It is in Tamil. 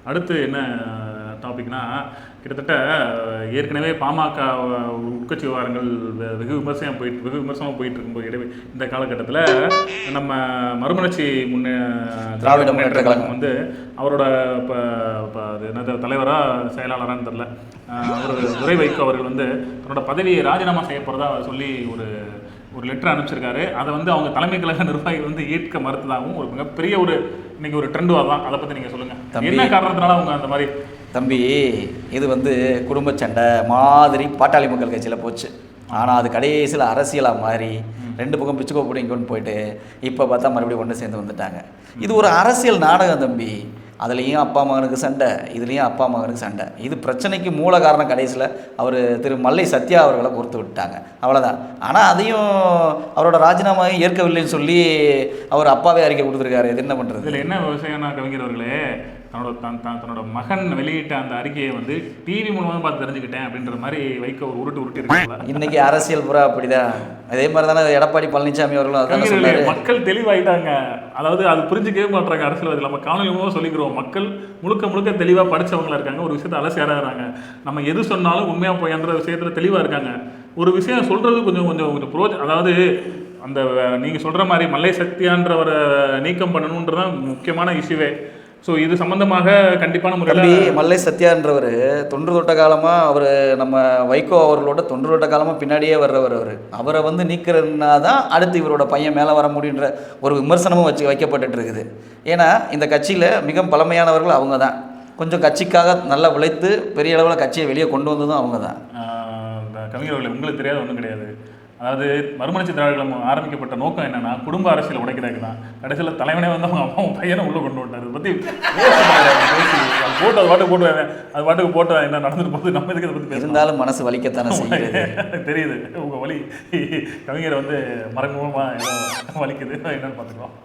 அடுத்து என்ன டாபிக்னா, கிட்டத்தட்ட ஏற்கனவே பாமக உட்கட்சி விவகாரங்கள் வெகு விமர்சனமாக போயிட்டு இருக்கும்போது இந்த காலகட்டத்தில் நம்ம மறுமலர்ச்சி திராவிட முன்னேற்ற கழகம் வந்து அவரோட இப்போ அது என்ன தலைவராக செயலாளரான்னு தெரில, ஒரு துரை வைகோ அவர்கள் வந்து தன்னோட பதவியை ராஜினாமா செய்ய போகிறதா சொல்லி ஒரு லெட்டர் அனுப்பிச்சிருக்காரு. அதை வந்து அவங்க தலைமை கழக நிர்வாகிகள் வந்து ஏற்க மறுத்ததாகவும் ஒரு மிகப்பெரிய இன்னைக்கு ஒரு ட்ரெண்டு வரலாம். அதை பற்றி நீங்கள் சொல்லுங்கள், என்ன காரணத்தினால அவங்க அந்த மாதிரி? தம்பி, இது வந்து குடும்ப சண்டை மாதிரி பாட்டாளி மக்கள் கட்சியில் போச்சு. ஆனால் அது கடைசியில் அரசியலாக மாறி 2 பக்கம் பிச்சுக்கோ பிடிங்கன்னு போயிட்டு இப்போ பார்த்தா மறுபடியும் ஒன்று சேர்ந்து வந்துட்டாங்க. இது ஒரு அரசியல் நாடகம் தம்பி. அதுலேயும் அப்பா மகனுக்கு சண்டை, இதுலேயும் அப்பா மகனுக்கு சண்டை. இது பிரச்சனைக்கு மூல காரணம் கடைசியில் அவர் திரு மல்லை சத்யா அவர்களை பொறுத்து விட்டாங்க, அவ்வளோதான். ஆனால் அதையும் அவரோட ராஜினாமாவை ஏற்கவில்லைன்னு சொல்லி அவர் அப்பாவே அறிக்கை கொடுத்துருக்காரு. இது என்ன பண்ணுறது? இதில் என்ன விஷயம்னா, கவிஞரவர்களே, தன்னோட மகன் வெளியிட்ட அந்த அறிக்கையை வந்து டிவி மூலமாக பார்த்து தெரிஞ்சுக்கிட்டேன் அப்படின்ற மாதிரி வைக்க ஒரு உருட்டி இருக்காங்க. இன்னைக்கு அரசியல் புறா அப்படிதான். அதே மாதிரி தானே எடப்பாடி பழனிசாமி அவர்களும் மக்கள் தெளிவாயிட்டாங்க. அதாவது அது புரிஞ்சுக்கவே மாட்டாங்க அரசியல்வாதிகள். நம்ம காணொலி மூலமாக சொல்லிக்கிறோம், மக்கள் முழுக்க தெளிவாக படித்தவங்களா இருக்காங்க. ஒரு விஷயத்தை அலசியாராங்க. நம்ம எது சொன்னாலும் உண்மையாக போய்ன்ற விஷயத்தில் தெளிவாக இருக்காங்க. ஒரு விஷயம் சொல்கிறது கொஞ்சம் அதாவது அந்த நீங்கள் சொல்கிற மாதிரி மல்லை சக்தியான்றவரை நீக்கம் பண்ணணுன்றதான் முக்கியமான இஷ்யூவே. ஸோ இது சம்பந்தமாக கண்டிப்பான முறையில் மல்லை சத்யான்றவர் தொன்று தொட்ட காலமாக அவர் நம்ம வைகோ அவர்களோட தொன்று தொட்ட காலமாக பின்னாடியே வர்றவர். அவரை வந்து நீக்கிறதுனா தான் அடுத்து இவரோட பையன் மேலே வர முடியுன்ற ஒரு விமர்சனமும் வைக்கப்பட்டு இருக்குது. ஏன்னா இந்த கட்சியில் மிக பழமையானவர்கள் அவங்க தான். கொஞ்சம் கட்சிக்காக நல்லா உழைத்து பெரிய அளவில் கட்சியை வெளியே கொண்டு வந்ததும் அவங்க தான். கவிஞர்கள் உங்களுக்கு தெரியாத ஒன்றும் கிடையாது. அதாவது மறுமலர்ச்சி திராவிடம் ஆரம்பிக்கப்பட்ட நோக்கம் என்னன்னா, குடும்ப அரசியல் உடைக்கிறதுக்கு தான். கடைசியில் தலைவனே வந்து அவங்க அம்மாவும் பையனை உள்ளே கொண்டு விட்டார். அதை பற்றி அது பாட்டுக்கு போட்டு என்ன நடந்துட்டு போகுது, நம்ம இதுக்கு அதை பற்றி இருந்தாலும் மனசு வலிக்கத்தானே செய்யுது. தெரியுது உங்கள் வலி. கவிஞரை வந்து மறைமுகமாக ஏதோ வலிக்குது, என்னன்னு பார்த்துக்கலாம்.